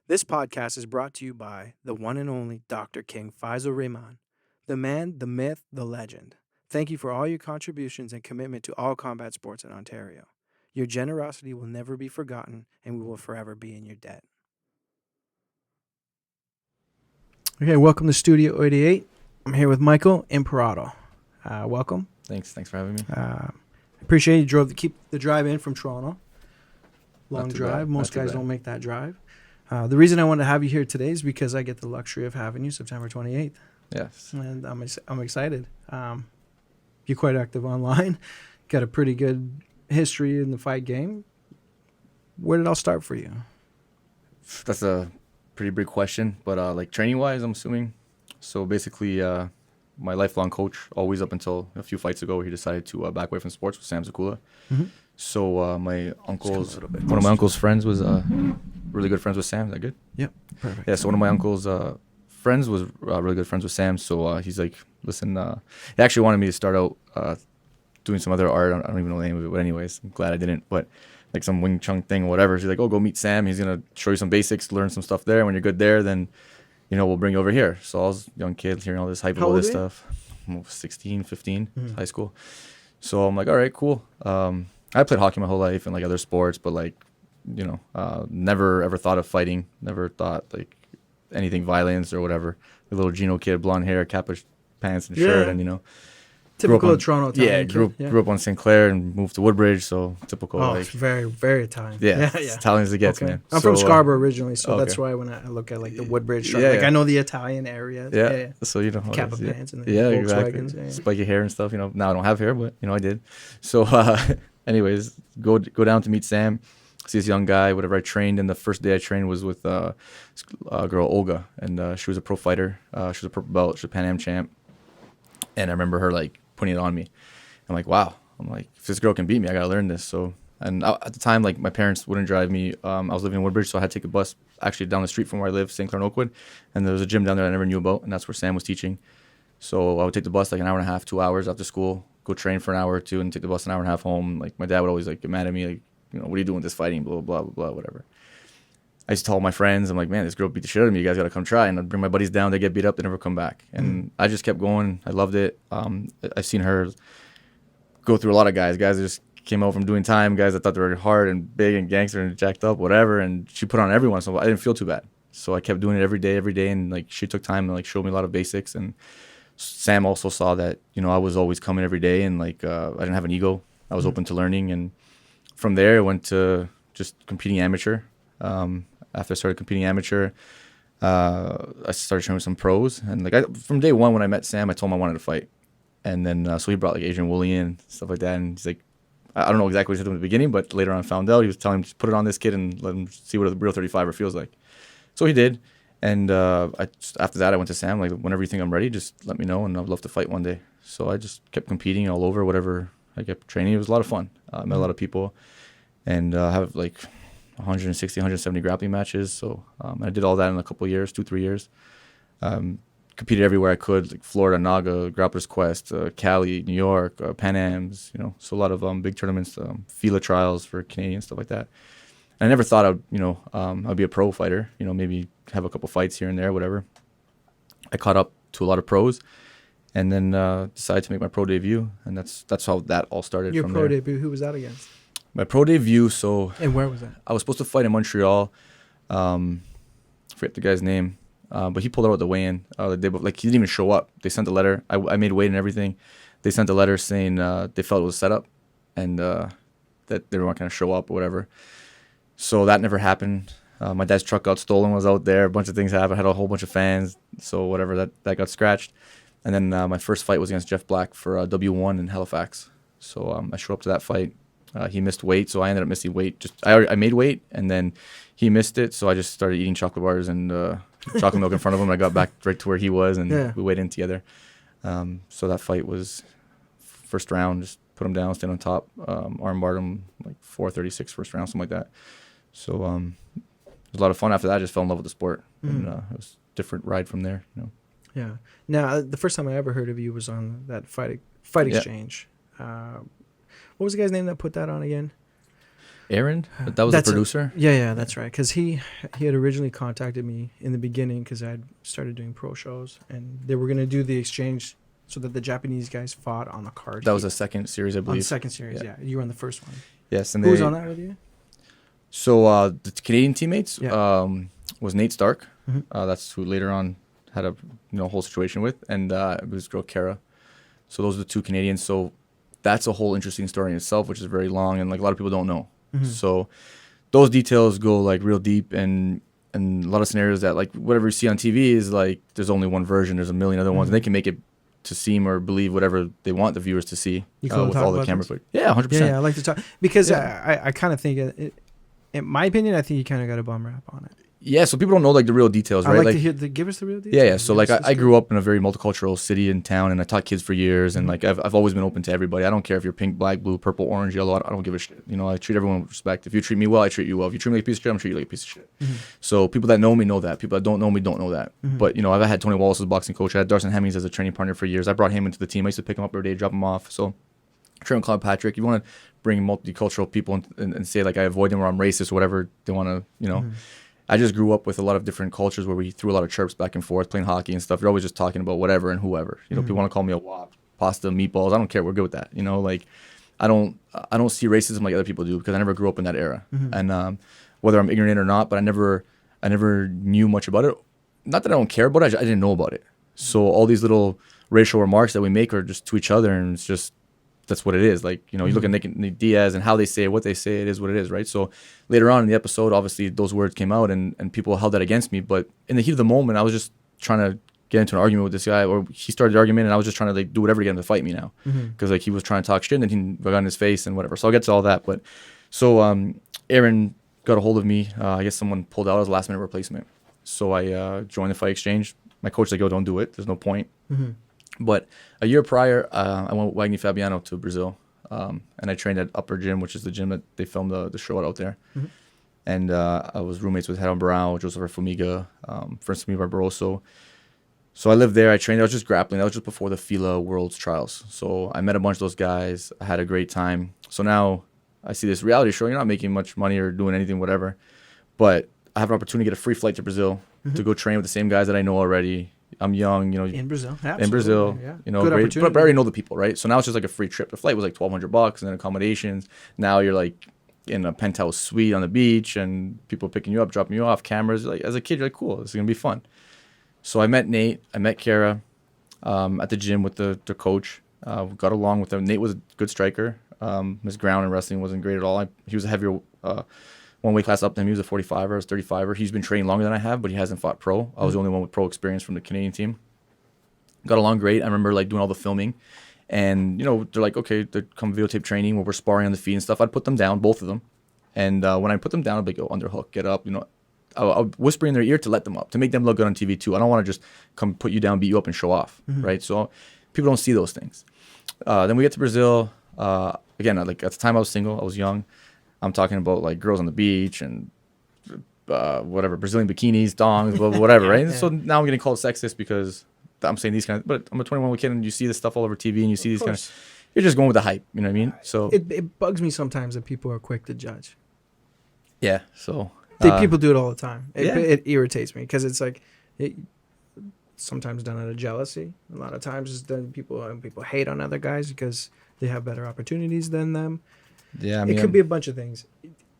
This podcast is brought to you by the one and only Dr. King Faisal Rehman, the man, the myth, the legend. Thank you for all your contributions and commitment to all combat sports in Ontario. Your generosity will never be forgotten, and we will forever be in your debt. Okay, welcome to Studio 88. I'm here with Michael Imperato. Welcome. Thanks for having me. Appreciate you drove to keep the drive in from Toronto. Long Not too drive. bad. Most Not too guys bad. don't make that drive. The reason I wanted to have you here today is because I get the luxury of having you September 28th. Yes. And I'm excited. You're quite active online. Got a pretty good history in the fight game. Where did it all start for you? That's a pretty big question, but like training wise, I'm assuming. So basically, my lifelong coach, always up until a few fights ago, he decided to back away from sports with Sam Zakula. Mm-hmm. So one of my uncle's friends was really good friends with Sam. Is that good? Yep. Perfect. Yeah. So one of my uncle's friends was really good friends with Sam. So he's like, listen, he actually wanted me to start out doing some other art. I don't even know the name of it, but anyways, I'm glad I didn't. But like some Wing Chun thing or whatever. He's like, oh, go meet Sam. He's going to show you some basics, learn some stuff there. When you're good there, then, we'll bring you over here. So I was a young kid hearing all this hype about this stuff. I'm 16, 15, high school. So I'm like, all right, cool. I played hockey my whole life and like other sports, but like, never ever thought of fighting. Never thought like anything violence or whatever. The little Gino kid, blonde hair, Kappa pants and shirt, and Typical Toronto Italian grew up on St. Clair and moved to Woodbridge, so typical. Oh, like, it's very, very Italian. yeah. Italian as it gets, man. I'm from Scarborough originally, so okay. that's why when I look at like the Woodbridge, I know the Italian area. Yeah. So you know how Kappa it is, pants and the exactly. Volkswagens. Yeah. Spiky hair and stuff. Now I don't have hair, but I did. So anyways, go down to meet Sam. See this young guy. Whatever I trained, and the first day I trained was with a girl, Olga, and she was a pro fighter. She was a purple belt. She was a Pan Am champ, and I remember her like putting it on me. I'm like, wow. I'm like, if this girl can beat me, I gotta learn this. So, and at the time, like my parents wouldn't drive me. I was living in Woodbridge, so I had to take a bus actually down the street from where I live, St. Clair and Oakwood, and there was a gym down there I never knew about, and that's where Sam was teaching. So I would take the bus like an hour and a half, 2 hours after school, go train for an hour or two, and take the bus an hour and a half home. Like my dad would always like get mad at me, like, what are you doing with this fighting, blah blah blah blah, whatever. I used to tell my friends, I'm like, man, this girl beat the shit out of me. You guys got to come try. And I'd bring my buddies down. They get beat up. They never come back. And I just kept going. I loved it. I've seen her go through a lot of guys that just came out from doing time, guys that thought they were hard and big and gangster and jacked up, whatever. And she put on everyone. So I didn't feel too bad. So I kept doing it every day. And like she took time and like showed me a lot of basics. And Sam also saw that, I was always coming every day and like I didn't have an ego. I was open to learning. And from there, I went to just competing amateur. After I started competing amateur, I started training with some pros. And like from day one when I met Sam, I told him I wanted to fight. And then so he brought like Adrian Woolley and stuff like that. And he's like, I don't know exactly what he said to him in the beginning, but later on I found out. He was telling him to put it on this kid and let him see what a real 35er feels like. So he did. And after that, I went to Sam, like, whenever you think I'm ready, just let me know, and I'd love to fight one day. So I just kept competing all over, whatever I kept training. It was a lot of fun. I met a lot of people and have like 160, 170 grappling matches. So I did all that in a couple of years, 2-3 years. Competed everywhere I could, like Florida, Naga, Grappler's Quest, Cali, New York, Pan Am's, so a lot of big tournaments, FILA trials for Canadian, stuff like that. And I never thought I'd be a pro fighter, maybe have a couple fights here and there, whatever. I caught up to a lot of pros and then decided to make my pro debut. And that's how that all started. Your pro debut, who was that against? My pro debut, so... And where was that? I was supposed to fight in Montreal. Forget the guy's name. But he pulled out the weigh-in the day before. Like, he didn't even show up. They sent a letter. I made weight and everything. They sent a letter saying they felt it was set up and that they weren't going to show up or whatever. So that never happened. My dad's truck got stolen, was out there. A bunch of things happened. I had a whole bunch of fans. So whatever, that got scratched. And then my first fight was against Jeff Black for W1 in Halifax. So I showed up to that fight. He missed weight, so I ended up missing weight. I made weight, and then he missed it, so I just started eating chocolate bars and chocolate milk in front of him. I got back right to where he was, and we weighed in together. So that fight was first round, just put him down, stand on top, armbarred him like 436 first round, something like that. So it was a lot of fun. After that, I just fell in love with the sport, and it was a different ride from there. Yeah. Now, the first time I ever heard of you was on that fight Xchange. What was the guy's name that put that on again? Aaron, that was the producer. Yeah, that's right. Because he had originally contacted me in the beginning because I had started doing pro shows, and they were gonna do the exchange so that the Japanese guys fought on the card. That was the second series, I believe. On the second series, yeah. You were on the first one. Yes, and who was on that with you? So the Canadian teammates was Nate Stark. Mm-hmm. That's who later on had a whole situation with, and it was girl Kara. So those are the two Canadians. So that's a whole interesting story in itself, which is very long and like a lot of people don't know. Mm-hmm. So those details go like real deep, and a lot of scenarios that like whatever you see on TV is like there's only one version. There's a million other ones, and they can make it to seem or believe whatever they want the viewers to see with all the camera footage. Yeah, 100%. Yeah, I like to talk because I kind of think in my opinion, I think you kind of got a bum rap on it. Yeah, so people don't know like the real details, right? I like to hear give us the real details. Yeah. So like I grew up in a very multicultural city and town, and I taught kids for years, and like I've always been open to everybody. I don't care if you're pink, black, blue, purple, orange, yellow. I don't give a shit. I treat everyone with respect. If you treat me well, I treat you well. If you treat me like a piece of shit, I'm treat you like a piece of shit. So people that know me know that. People that don't know me don't know that. But I've had Tony Wallace as a boxing coach. I had Darson Hemmings as a training partner for years. I brought him into the team. I used to pick him up every day, drop him off. So train with Claude Patrick. You want to bring multicultural people and say like I avoid them or I'm racist or whatever they want to, I just grew up with a lot of different cultures where we threw a lot of chirps back and forth, playing hockey and stuff. You're always just talking about whatever and whoever. People want to call me a wop, pasta, meatballs. I don't care. We're good with that. Like I don't see racism like other people do because I never grew up in that era. And whether I'm ignorant or not, but I never knew much about it. Not that I don't care about it. I didn't know about it. So all these little racial remarks that we make are just to each other, and it's just that's what it is. Like, you look at Nick Diaz and how they say it, what they say, it is what it is, right? So later on in the episode, obviously those words came out and people held that against me. But in the heat of the moment, I was just trying to get into an argument with this guy, or he started the argument, and I was just trying to like do whatever to get him to fight me now. Because like he was trying to talk shit and then he got in his face and whatever. So I'll get to all that. But so Aaron got a hold of me. I guess someone pulled out as a last minute replacement. So I joined the Fight Exchange. My coach was like, yo, don't do it. There's no point. But a year prior, I went with Wagner Fabiano to Brazil, and I trained at Upper Gym, which is the gym that they filmed the show out there. And I was roommates with Heron Brown, Joseph Formiga, friends with me, Barbaroso. So I lived there. I trained. I was just grappling. That was just before the FILA Worlds Trials. So I met a bunch of those guys. I had a great time. So now I see this reality show. You're not making much money or doing anything, whatever. But I have an opportunity to get a free flight to Brazil to go train with the same guys that I know already. I'm young, in Brazil, absolutely. In Brazil, yeah. Good great, but I already know the people, right? So now it's just like a free trip. The flight was like $1,200, and then accommodations. Now you're like in a penthouse suite on the beach, and people picking you up, dropping you off, cameras. Like as a kid, you're like, cool, this is gonna be fun. So I met Nate, I met Kara, at the gym with the coach. Got along with them. Nate was a good striker. His ground and wrestling wasn't great at all. He was a heavier. One weight class up than him. He was a 45er, I was 35er. He's been training longer than I have, but he hasn't fought pro. I was the only one with pro experience from the Canadian team. Got along great. I remember like doing all the filming, and they're like, okay, they come videotape training where we're sparring on the feet and stuff. I'd put them down, both of them, and when I put them down, I'd be like, oh, underhook, get up. I'll whisper in their ear to let them up, to make them look good on TV too. I don't want to just come put you down, beat you up, and show off, right? So people don't see those things. Then we get to Brazil. Again, like at the time I was single, I was young. I'm talking about like girls on the beach and whatever, Brazilian bikinis, dongs, whatever, right? So now I'm getting called sexist because I'm saying these kind of, but I'm a 21 kid and you see this stuff all over TV and you see these kind of, you're just going with the hype, you know what I mean? So it bugs me sometimes that people are quick to judge. Yeah, so people do it all the time. It irritates me because it's like sometimes done out of jealousy. A lot of times it's done people hate on other guys because they have better opportunities than them. Yeah, I mean, it could be a bunch of things.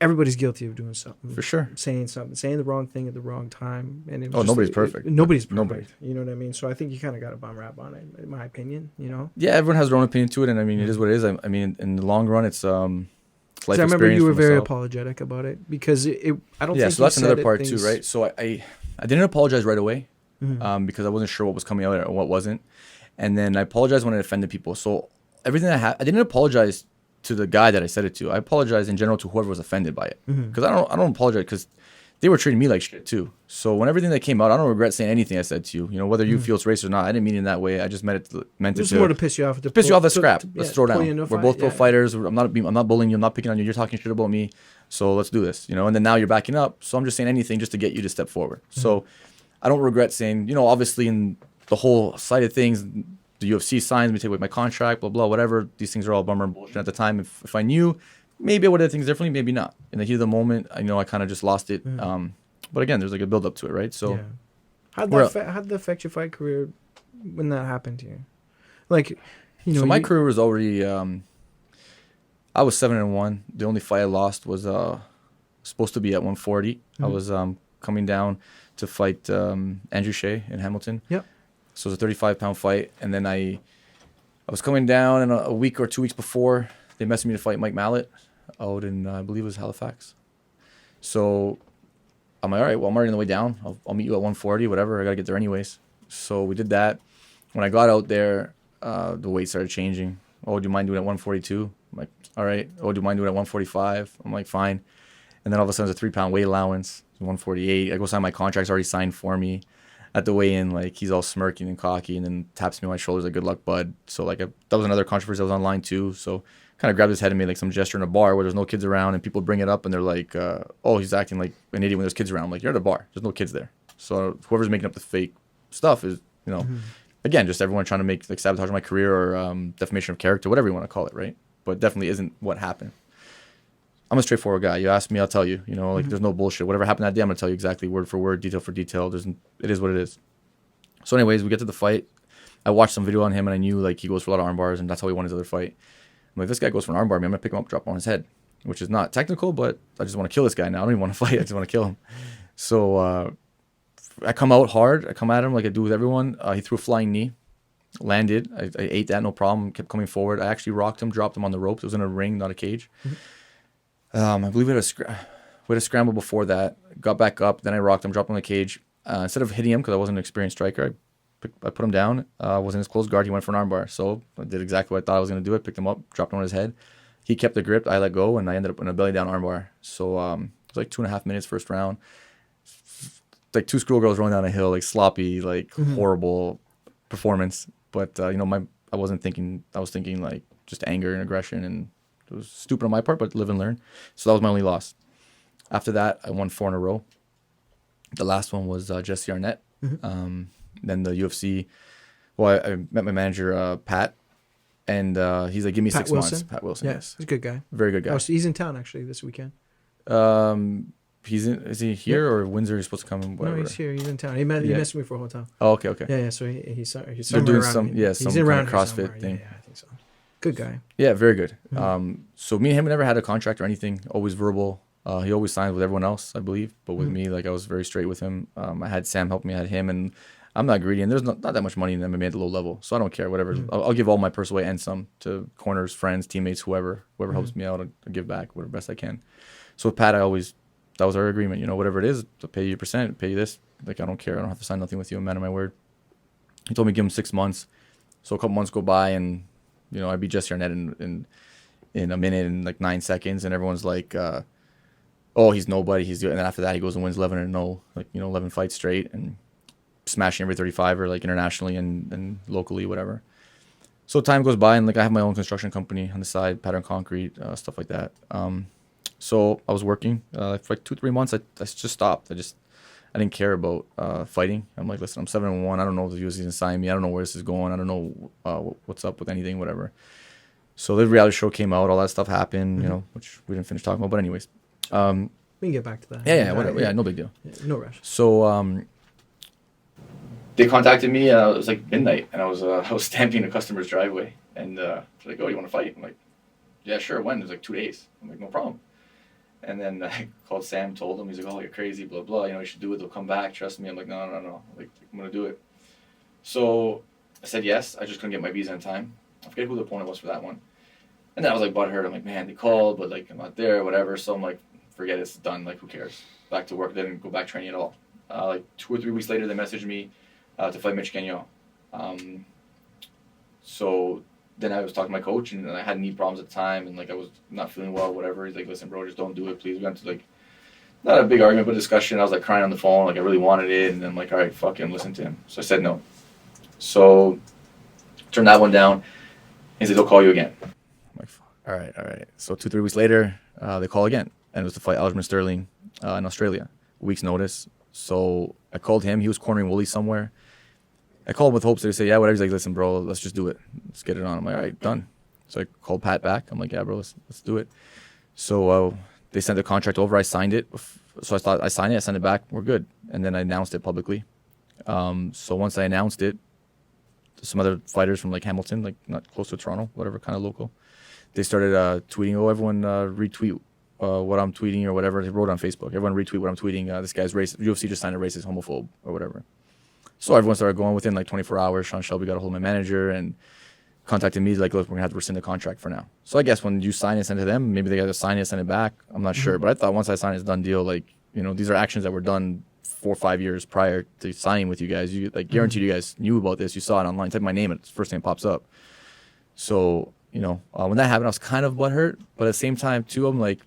Everybody's guilty of doing something. For sure. Saying the wrong thing at the wrong time. And nobody's perfect. Nobody's perfect. Nobody. You know what I mean? So I think you kind of got a bum rap on it, in my opinion, Yeah, everyone has their own opinion to it, and I mean, it is what it is. I mean, in the long run, it's life experience. I remember you were very apologetic about it because I don't think so that's another part too, right? So I didn't apologize right away because I wasn't sure what was coming out or what wasn't. And then I apologized when I offended people. So everything I didn't apologize to the guy that I said it to. I apologize in general to whoever was offended by it, because I don't apologize because they were treating me like shit too. So when everything that came out, I don't regret saying anything I said to you. Whether you feel it's racist or not, I didn't mean it in that way. I just meant it just more to piss you off. To piss you off. Let's scrap. Let's throw down. We're both pro fighters. I'm not bullying you. I'm not picking on you. You're talking shit about me. So let's do this. And then now you're backing up. So I'm just saying anything just to get you to step forward. So I don't regret saying. Obviously in the whole side of things, the UFC signs me, take away my contract, blah, blah, whatever. These things are all bummer and bullshit at the time. If I knew maybe I would have things differently, maybe not. In the heat of the moment, I know I kind of just lost it. Mm. But again, there's like a build up to it, right? So Yeah. How'd we're how'd that affect your fight career when that happened to you? Like, so my career was already. I was 7-1. The only fight I lost was supposed to be at 140. I was coming down to fight Andrew Shea in Hamilton. Yep. So it was a 35-pound fight, and then I was coming down, and a week or 2 weeks before, they messaged me to fight Mike Mallet out in I believe it was Halifax. So I'm like, all right, well, I'm already on the way down. I'll meet you at 140, whatever. I gotta get there anyways. So we did that. When I got out there, the weight started changing. Oh, do you mind doing it at 142? I'm like, all right. Oh, do you mind doing it at 145? I'm like, fine. And then all of a sudden, there's a 3-pound weight allowance, 148. I go sign my contract's already signed for me. At the weigh-in, like, he's all smirking and cocky, and then taps me on my shoulders like, good luck, bud. So, like, that was another controversy that was online, too. So, kind of grabbed his head and made, like, some gesture in a bar where there's no kids around, and people bring it up, and they're like, oh, he's acting like an idiot when there's kids around. I'm like, you're at a bar. There's no kids there. So, whoever's making up the fake stuff is, again, just everyone trying to make, like, sabotage my career or defamation of character, whatever you want to call it, right? But definitely isn't what happened. I'm a straightforward guy. You ask me, I'll tell you. Like, there's no bullshit. Whatever happened that day, I'm going to tell you exactly word for word, detail for detail. It is what it is. So anyways, we get to the fight. I watched some video on him, and I knew, like, he goes for a lot of arm bars, and that's how he won his other fight. I'm like, this guy goes for an arm bar, man. I'm going to pick him up, drop him on his head, which is not technical, but I just want to kill this guy now. I don't even want to fight. I just want to kill him. So I come out hard. I come at him like I do with everyone. He threw a flying knee, landed. I ate that, no problem. Kept coming forward. I actually rocked him, dropped him on the ropes. It was in a ring, not a cage. I believe we had a scramble before that. Got back up. Then I rocked him, dropped him on the cage. Instead of hitting him, because I wasn't an experienced striker, I put him down. Wasn't his close guard. He went for an armbar. So I did exactly what I thought I was going to do. I picked him up, dropped him on his head. He kept the grip. I let go, and I ended up in a belly down armbar. So it was like 2.5 minutes first round. Like 2 schoolgirls rolling down a hill, like sloppy, like horrible performance. But I wasn't thinking. I was thinking like just anger and aggression, and it was stupid on my part, but live and learn. So that was my only loss. After that, I won 4 in a row. The last one was Jesse Arnett. Then the UFC. Well, I met my manager, Pat, and he's like, give me Pat 6 Wilson? months. Pat Wilson, yes. He's a good guy. Very good guy. Oh, so he's in town, actually, this weekend. Is he here or Windsor? He's supposed to come and whatever. No, he's here. He's in town. He messaged me for a hotel. Oh, okay. Yeah. So he's They're somewhere doing around. some He's kind of around here CrossFit somewhere. thing. Yeah, I think so. Good guy. Yeah, very good. So me and him never had a contract or anything. Always verbal. He always signed with everyone else, I believe. But with me, like, I was very straight with him. I had Sam help me. I had him, and I'm not greedy. And there's not that much money in MMA at the low level, so I don't care. Whatever. I'll give all my purse away and some to corners, friends, teammates, whoever helps me out. I'll give back whatever best I can. So with Pat, that was our agreement. Whatever it is, I'll pay you %, pay you this. Like, I don't care. I don't have to sign nothing with you. I'm a man of my word. He told me to give him 6 months. So a couple months go by, and I beat Jesse Arnett in a minute and like 9 seconds, and everyone's like, oh, he's nobody. And then after that, he goes and wins 11-0, like 11 fights straight, and smashing every 35er, like internationally and locally, whatever. So time goes by, and like I have my own construction company on the side, pattern concrete, stuff like that. So I was working for like 2-3 months. I just stopped. I didn't care about fighting. I'm like, listen, I'm 7-1. I don't know if the UFC's gonna sign me. I don't know where this is going. I don't know what's up with anything, whatever. So the reality show came out. All that stuff happened, which we didn't finish talking about. But anyways, we can get back to that. Yeah, whatever. Yeah, no big deal. Yeah, no rush. So they contacted me. It was like midnight, and I was stamping a customer's driveway, and they're like, "Oh, you want to fight?" I'm like, "Yeah, sure." When? It was like 2 days. I'm like, "No problem." And then I called Sam, told him. He's like, "Oh, you're crazy, blah blah. You should do it. They'll come back. Trust me." I'm like, "No. Like, I'm gonna do it." So I said yes. I just couldn't get my visa in time. I forget who the opponent was for that one. And then I was like butthurt. I'm like, man, they called, but like I'm not there, whatever. So I'm like, forget it, it's done. Like, who cares? Back to work. Didn't go back training at all. Like 2 or 3 weeks later, they messaged me to fight Mitch Gagnon. So then I was talking to my coach, and I had knee problems at the time, and like I was not feeling well, whatever. He's like, listen, bro, just don't do it, please. We went to like not a big argument, but a discussion. I was like crying on the phone, like I really wanted it, and then I'm like, all right, fuck him, listen to him. So I said no. So turned that one down. He said, they'll call you again. I'm like, fuck. All right. So 2-3 weeks later, they call again, and it was to fight Aljamain Sterling in Australia. A week's notice. So I called him. He was cornering Wooly somewhere. I called him with hopes that he'd say, yeah, whatever. He's like, listen, bro, let's just do it. Let's get it on. I'm like, all right, done. So I called Pat back. I'm like, yeah, bro, let's do it. So they sent the contract over. I signed it. So I thought I signed it. I sent it back. We're good. And then I announced it publicly. So once I announced it, some other fighters from like Hamilton, like not close to Toronto, whatever, kind of local, they started tweeting, oh, everyone retweet what I'm tweeting or whatever. They wrote on Facebook, everyone retweet what I'm tweeting. This guy's racist. UFC just signed a racist, homophobe, or whatever. So everyone started going within like 24 hours. Sean Shelby got a hold of my manager and contacted me like, look, we're gonna have to rescind the contract for now. So I guess when you sign it, send it to them, maybe they got to sign it, send it back. I'm not sure, but I thought once I signed it, it's a done deal. Like, you know, these are actions that were done 4 or 5 years prior to signing with you guys. You like guaranteed you guys knew about this. You saw it online. Type my name, it's the first thing that pops up. So, you know, when that happened, I was kind of butthurt, but at the same time too, I'm like,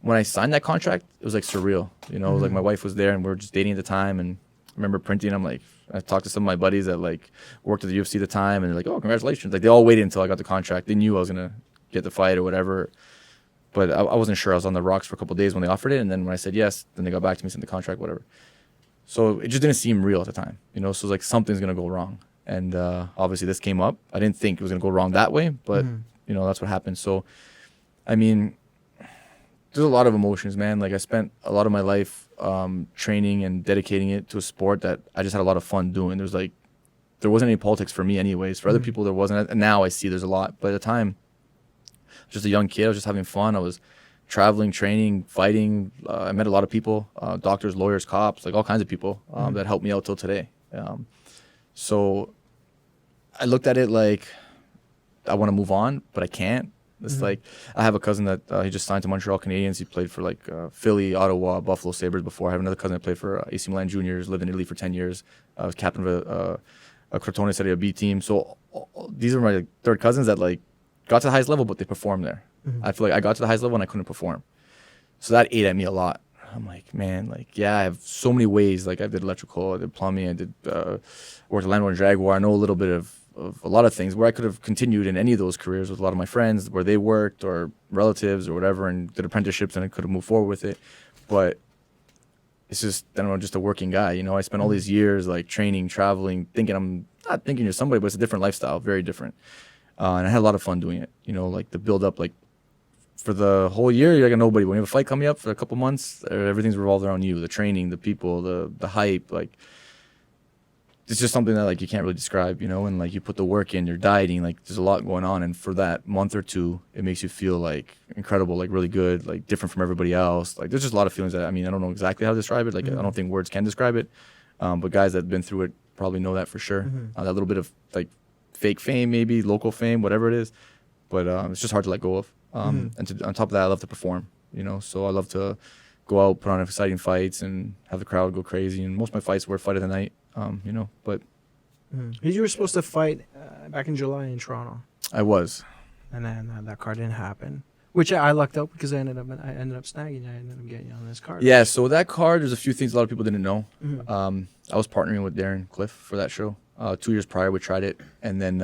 when I signed that contract, it was like surreal. You know, it was like my wife was there and we were just dating at the time, and I remember printing. I'm like, I talked to some of my buddies that like worked at the UFC at the time, and they're like, oh, congratulations. Like they all waited until I got the contract. They knew I was gonna get the fight or whatever, but I wasn't sure. I was on the rocks for a couple of days when they offered it, and then when I said yes, then they got back to me, sent the contract, whatever. So it just didn't seem real at the time, you know. So it was like something's gonna go wrong, and obviously this came up. I didn't think it was gonna go wrong that way, but you know that's what happened. So, I mean, there's a lot of emotions, man. Like I spent a lot of my life training and dedicating it to a sport that I just had a lot of fun doing. There wasn't any politics for me anyways. For other people, there wasn't. And now I see there's a lot. But at the time, I was just a young kid. I was just having fun. I was traveling, training, fighting. I met a lot of people, doctors, lawyers, cops, like all kinds of people that helped me out till today. So I looked at it like I want to move on, but I can't. It's like I have a cousin that he just signed to Montreal Canadiens. He played for like Philly, Ottawa, Buffalo Sabres before. I have another cousin that played for AC Milan Juniors, lived in Italy for 10 years. I was captain of a Crotone Serie B team. So these are my third cousins that like got to the highest level, but they performed there. I feel like I got to the highest level and I couldn't perform. So that ate at me a lot. I'm like, man, like, yeah, I have so many ways. Like I did electrical, I did plumbing, I did worked at Landlord and Jaguar. I know a little bit of a lot of things where I could have continued in any of those careers with a lot of my friends where they worked or relatives or whatever and did apprenticeships, and I could have moved forward with it. But it's just, I don't know, just a working guy. You know, I spent all these years like training, traveling, thinking I'm not thinking you're somebody, but it's a different lifestyle, very different. And I had a lot of fun doing it, you know, like the build up, like for the whole year, you're like a nobody. When you have a fight coming up for a couple months, everything's revolved around you, the training, the people, the hype, like, it's just something that like you can't really describe, you know, and like you put the work in, you're dieting, like there's a lot going on. And for that month or two, it makes you feel like incredible, like really good, like different from everybody else. Like there's just a lot of feelings that, I mean, I don't know exactly how to describe it. Like I don't think words can describe it. But guys that have been through it probably know that for sure. That little bit of like fake fame, maybe local fame, whatever it is. But it's just hard to let go of. And on top of that, I love to perform, you know, so I love to go out, put on exciting fights and have the crowd go crazy. And most of my fights were fight of the night. You know, but you were supposed to fight back in July in Toronto, I was, and then that card didn't happen. Which I lucked out because I ended up snagging you. I ended up getting you on this card. Yeah. So that card, there's a few things a lot of people didn't know. I was partnering with Darren Cliff for that show. 2 years prior, we tried it, and then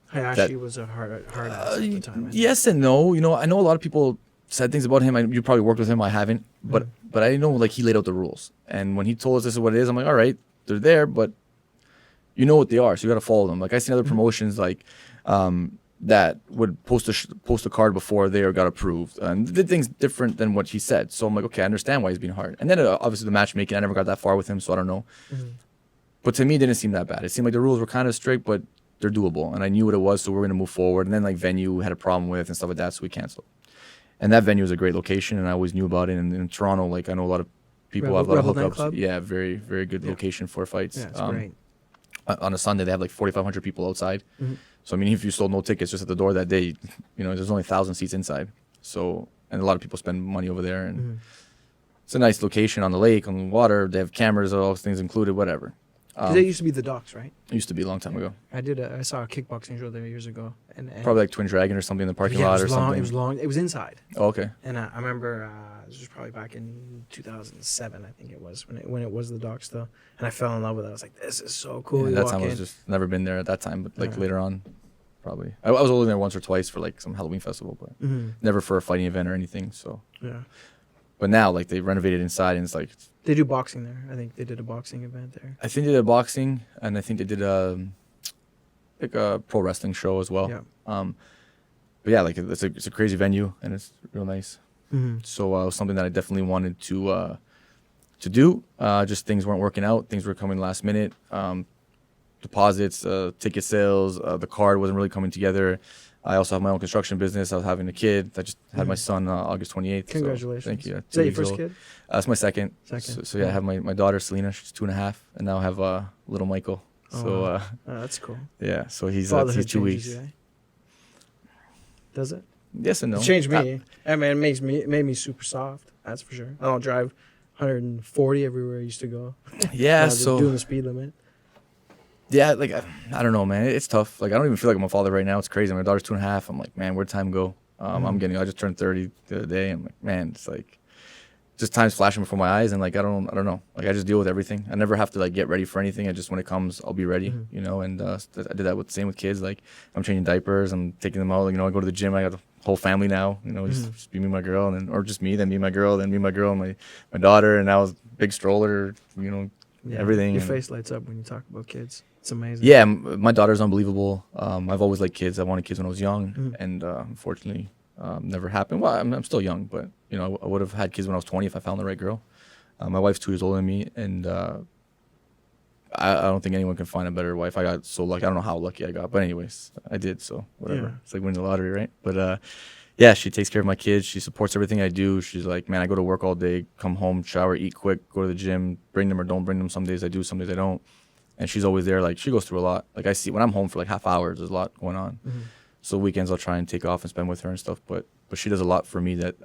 Hayashi was a hard ass at the time. Yes and no. You know, I know a lot of people said things about him. You probably worked with him. I haven't, but I know like he laid out the rules, and when he told us this is what it is, I'm like, all right. They're there, but you know what they are, so you got to follow them. Like I seen other promotions like that would post a card before they got approved and did things different than what he said. So I'm like, okay, I understand why he's being hard. And then obviously the matchmaking, I never got that far with him, so I don't know. But to me, it didn't seem that bad. It seemed like the rules were kind of strict, but they're doable, and I knew what it was, so we're gonna move forward. And then like venue had a problem with and stuff like that, so we canceled. And that venue was a great location, and I always knew about it. And in Toronto, like I know a lot of people have a lot of hookups. Club? Yeah, very, very good location for fights. Yeah, it's great. On a Sunday, they have like 4,500 people outside. So, I mean, if you sold no tickets just at the door that day, you know, there's only 1,000 seats inside. So, and a lot of people spend money over there. And it's a nice location on the lake, on the water. They have cameras, all those things included, whatever. Because it used to be the docks, right? It used to be a long time ago. I saw a kickboxing show there years ago. And Probably like Twin Dragon or something in the parking lot or something. It was long. It was inside. Oh, okay. And I remember this was probably back in 2007, I think it was, when it was the docks still. And I fell in love with it. I was like, this is so cool. Yeah, that time I was just never been there at that time, but like later on, probably. I was only there once or twice for like some Halloween festival, but never for a fighting event or anything. So. Yeah. But now, like, they renovated inside, and it's like... They do boxing there. I think they did a boxing event there. I think they did boxing, and I think they did like a pro wrestling show as well. Yeah. yeah, like it's a crazy venue and it's real nice. Mm-hmm. So it was something that I definitely wanted to do. Just things weren't working out. Things were coming last minute. Deposits, ticket sales, the card wasn't really coming together. I also have my own construction business. I was having a kid. I just had my son August 28th. Congratulations. So thank you. Is that your first kid? It's my second. Second. So yeah, I have my daughter Selena. She's 2.5, and now I have little Michael. So Oh, that's cool. yeah, so he's Fatherhood 2 weeks. changes you, eh? Does it? Yes and no. It changed me. I mean, it made me super soft. That's for sure. I don't drive 140 everywhere I used to go. Yeah, so doing the speed limit. Yeah, like I don't know, man. It's tough. Like I don't even feel like I'm a father right now. It's crazy. My daughter's 2.5. I'm like, man, where'd time go? I just turned 30 the other day. I'm like, man, it's like just time's flashing before my eyes, and like I don't know. Like I just deal with everything. I never have to like get ready for anything. I just when it comes, I'll be ready, you know. And I did that with same with kids. Like I'm changing diapers, I'm taking them out. You know, I go to the gym. I got the whole family now. You know, just be me, and my girl, and then or just me, then me, and my girl, then me, and my girl, and my daughter, and now it's big stroller. You know, everything. Your face lights up when you talk about kids. It's amazing. Yeah, my daughter's unbelievable. I've always liked kids. I wanted kids when I was young, and unfortunately, never happened. Well, I'm still young, but you know, I would have had kids when I was 20 if I found the right girl. My wife's 2 years older than me, and I don't think anyone can find a better wife. I got so lucky. I don't know how lucky I got, but anyways, I did. So whatever. Yeah. It's like winning the lottery, right? But yeah, she takes care of my kids. She supports everything I do. She's like, man, I go to work all day, come home, shower, eat quick, go to the gym, bring them or don't bring them. Some days I do, some days I don't. And she's always there. Like she goes through a lot. Like I see when I'm home for like half hours, there's a lot going on. So weekends I'll try and take off and spend with her and stuff. But she does a lot for me that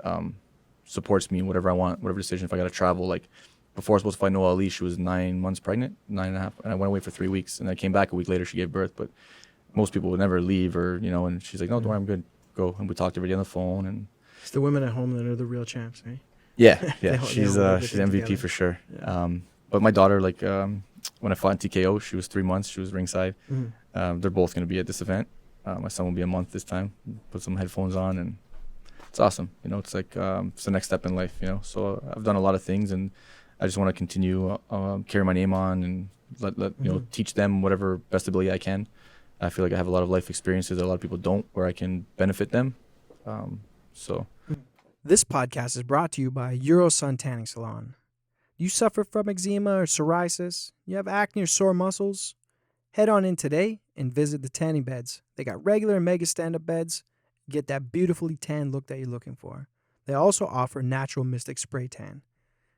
supports me in whatever I want, whatever decision. If I got to travel, like before I was supposed to fight Noah Ali, she was 9 months pregnant, 9.5, and I went away for 3 weeks, and I came back a week later. She gave birth, but most people would never leave, or you know. And she's like, no, don't worry, I'm good. Go. And we talked every day on the phone. And it's the women at home that are the real champs, right? Yeah, she's she's MVP together. for sure. Yeah. But my daughter, like when I fought in TKO, she was 3 months. She was ringside. They're both going to be at this event. My son will be a month this time. Put some headphones on, and it's awesome. You know, it's like it's the next step in life. You know, so I've done a lot of things, and I just want to continue carry my name on and let you know, teach them whatever best ability I can. I feel like I have a lot of life experiences that a lot of people don't, where I can benefit them. So. This podcast is brought to you by Eurosun Tanning Salon. You suffer from eczema or psoriasis? You have acne or sore muscles? Head on in today and visit the tanning beds. They got regular and mega stand-up beds. Get that beautifully tan look that you're looking for. They also offer natural Mystic Spray Tan.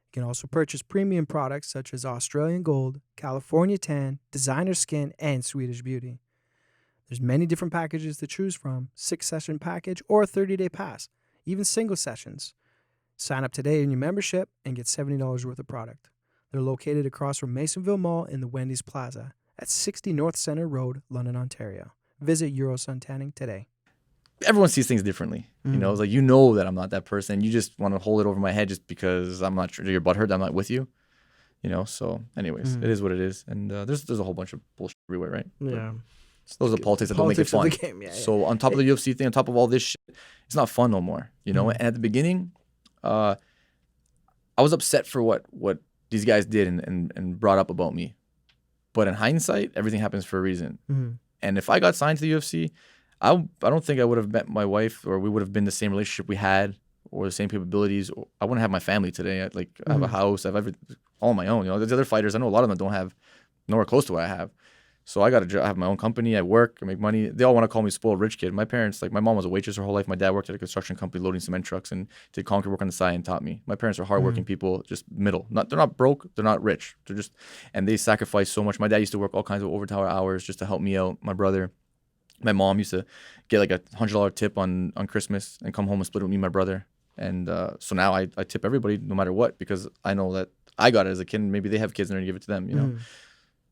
You can also purchase premium products such as Australian Gold, California Tan, Designer Skin, and Swedish Beauty. There's many different packages to choose from, 6-session package or a 30-day pass, even single sessions. Sign up today in your membership and get $70 worth of product. They're located across from Masonville Mall in the Wendy's Plaza at 60 North Centre Road, London, Ontario. Visit Eurosun Tanning today. Everyone sees things differently. You know, it's like, you know that I'm not that person. You just want to hold it over my head just because I'm not sure your butt hurt. I'm not with you. You know, so anyways, it is what it is. And there's a whole bunch of bullshit everywhere, right? Yeah. Those are the politics that don't make it fun. Of the game. Yeah, so on top of the UFC thing, on top of all this shit, it's not fun no more. You know, and at the beginning, I was upset for what these guys did and brought up about me. But in hindsight, everything happens for a reason. And if I got signed to the UFC, I don't think I would have met my wife, or we would have been the same relationship we had, or the same capabilities. I wouldn't have my family today. I have a house. I have everything all on my own. You know, there's other fighters. I know a lot of them don't have nowhere close to what I have. So I have my own company. I work. I make money. They all want to call me spoiled rich kid. My parents, like my mom was a waitress her whole life. My dad worked at a construction company loading cement trucks and did concrete work on the side and taught me. My parents are hardworking people, just middle. They're not broke. They're not rich. And they sacrifice so much. My dad used to work all kinds of overtime hours just to help me out. My brother, my mom used to get like a $100 tip on Christmas and come home and split it with me and my brother. And so now I tip everybody no matter what, because I know that I got it as a kid. And maybe they have kids and they're gonna give it to them, you know.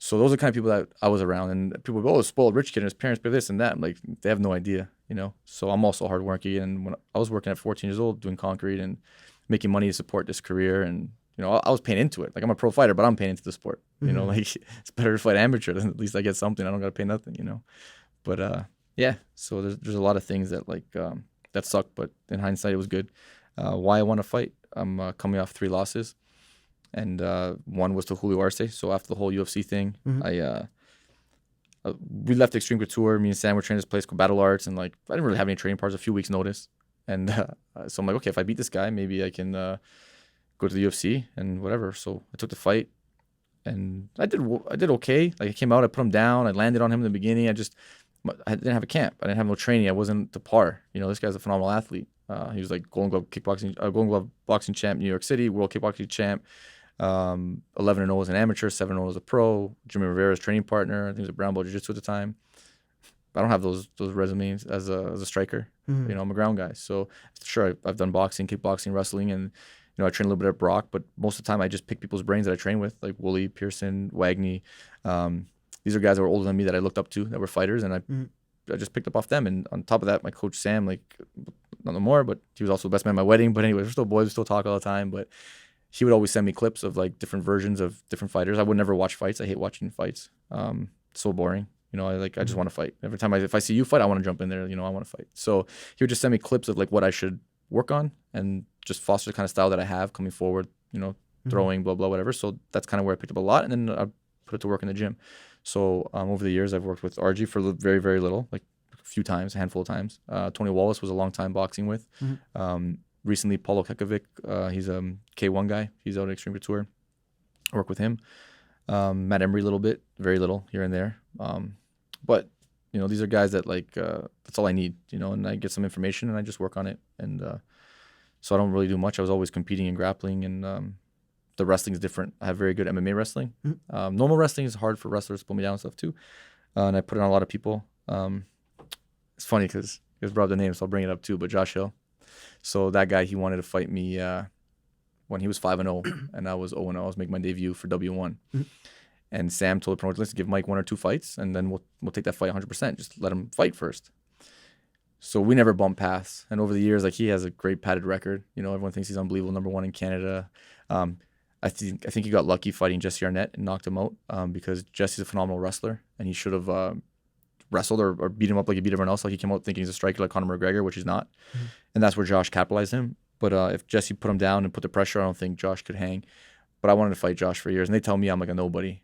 So those are the kind of people that I was around, and people go, "Oh, spoiled rich kid, and his parents pay this and that." I'm like, they have no idea, you know. So I'm also hardworking, and when I was working at 14 years old doing concrete and making money to support this career, and you know, I was paying into it. Like I'm a pro fighter, but I'm paying into the sport. You know, like it's better to fight amateur. Then at least I get something. I don't gotta pay nothing, you know. But yeah. So there's a lot of things that like that sucked, but in hindsight, it was good. Why I want to fight? I'm coming off 3 losses. And one was to Julio Arce. So after the whole UFC thing, I we left Extreme Couture. Me and Sam were training this place called Battle Arts, and like I didn't really have any training partners. A few weeks notice, and so I'm like, okay, if I beat this guy, maybe I can go to the UFC and whatever. So I took the fight, and I did okay. Like I came out, I put him down, I landed on him in the beginning. I didn't have a camp. I didn't have no training. I wasn't to par. You know, this guy's a phenomenal athlete. He was like Golden Glove boxing champ, New York City, world kickboxing champ. 11-0 as an amateur, 7-0 as a pro. Jimmy Rivera's training partner. I think he was a brown belt jiu-jitsu at the time. I don't have those resumes as a striker. You know, I'm a ground guy. So sure, I've done boxing, kickboxing, wrestling, and you know, I train a little bit at Brock. But most of the time, I just pick people's brains that I train with, like Wooly, Pearson, Wagney. These are guys that were older than me that I looked up to, that were fighters, and I just picked up off them. And on top of that, my coach Sam, like not no more, but he was also the best man at my wedding. But anyway, we're still boys, we still talk all the time. But he would always send me clips of like different versions of different fighters. I would never watch fights. I hate watching fights. So boring. You know, I just want to fight. Every time if I see you fight, I want to jump in there. You know, I want to fight. So he would just send me clips of like what I should work on and just foster the kind of style that I have coming forward. You know, throwing, blah blah, whatever. So that's kind of where I picked up a lot, and then I put it to work in the gym. So over the years, I've worked with RG for very very little, like a few times, a handful of times. Tony Wallace was a long time boxing with. Recently, Paulo Kekovic, he's a K1 guy. He's out at Extreme Couture. I work with him. Matt Embry a little bit, very little here and there. But, you know, these are guys that like, that's all I need, you know, and I get some information and I just work on it. And so I don't really do much. I was always competing and grappling, and the wrestling is different. I have very good MMA wrestling. Normal wrestling is hard for wrestlers to pull me down and stuff too. And I put it on a lot of people. It's funny because he was brought up the name, so I'll bring it up too. But Josh Hill. So that guy, he wanted to fight me when he was 5-0 and I was 0-0. I was making my debut for W1. And Sam told the promoter, let's give Mike 1 or 2 fights, and then we'll take that fight 100%. Just let him fight first. So we never bumped paths. And over the years, like, he has a great padded record. You know, everyone thinks he's unbelievable, #1 in Canada. I think he got lucky fighting Jesse Arnett and knocked him out because Jesse's a phenomenal wrestler, and he should have wrestled or beat him up like he beat everyone else. Like, he came out thinking he's a striker like Conor McGregor, which he's not. And that's where Josh capitalized him. But if Jesse put him down and put the pressure, I don't think Josh could hang. But I wanted to fight Josh for years, and they tell me I'm like a nobody.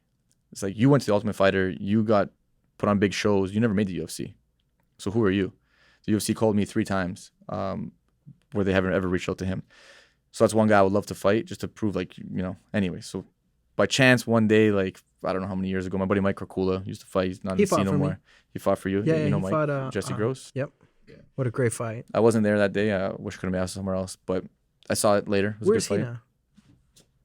It's like, you went to the Ultimate Fighter, you got put on big shows, you never made the UFC. So who are you? The UFC called me 3 times where they haven't ever reached out to him. So that's one guy I would love to fight, just to prove, like, you know, anyway. So by chance, one day, like, I don't know how many years ago, my buddy Mike Krokula used to fight. He's not in the scene no more. He fought for you. Yeah, you know he Mike, fought Jesse Gross. Yep. What a great fight. I wasn't there that day. I wish I could have been asked somewhere else, but I saw it later. It was Where's a he good fight. now?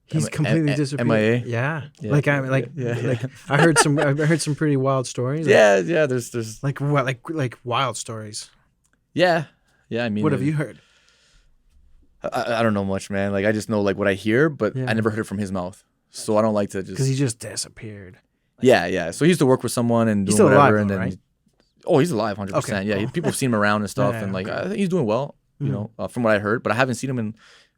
He's completely disappeared. MIA. Yeah. Yeah. Like I heard some pretty wild stories. Yeah. There's Like what? Like wild stories. Yeah. I mean, What have you heard? I don't know much, man. Like, I just know like what I hear, but I never heard it from his mouth. So I don't like to just, because he just disappeared. Yeah. So he used to work with someone and do still whatever, alive, and though, then right? he's alive, 100%. Okay, Yeah, cool. people have seen him around and stuff, Yeah, and like okay. I think he's doing well, you know, from what I heard. But I haven't seen him in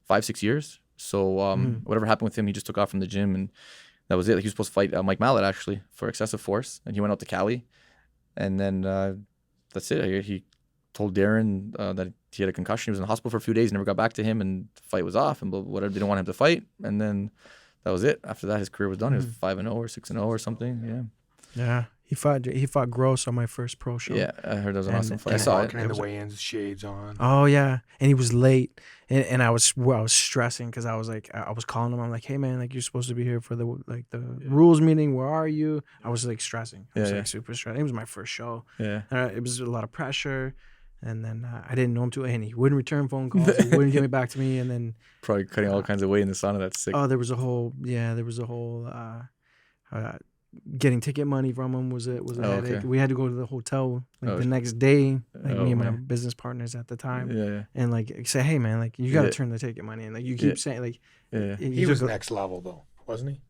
5-6 years. So whatever happened with him, he just took off from the gym, and that was it. Like, he was supposed to fight Mike Mallet actually for excessive force, and he went out to Cali, and then that's it. He told Darren that he had a concussion. He was in the hospital for a few days, never got back to him, and the fight was off, and whatever. They didn't want him to fight, and then that was it. After that, his career was done. He was 5-0 or 6-0 or something. Yeah. He fought Gross on my first pro show. Yeah, I heard that was an awesome fight. I and saw it. Walking in the weigh-ins, shades on. Oh yeah, and he was late, and I was stressing because I was like, I was calling him. I'm like, hey man, like, you're supposed to be here for the rules meeting. Where are you? I was like stressing. I was like super stressed. It was my first show. Yeah. It was a lot of pressure, and then I didn't know him too, and he wouldn't return phone calls. He wouldn't get me back to me, and then Probably cutting all kinds of weight in the sauna. That's sick. oh, there was a whole getting ticket money from him was a headache. Okay. We had to go to the hotel Oh, the next day, like me and my man. business partners at the time, Yeah. and like say, hey man, like, you got to Yeah. turn the ticket money, and like you keep Yeah. saying, like, Yeah. He was next level, though, wasn't he?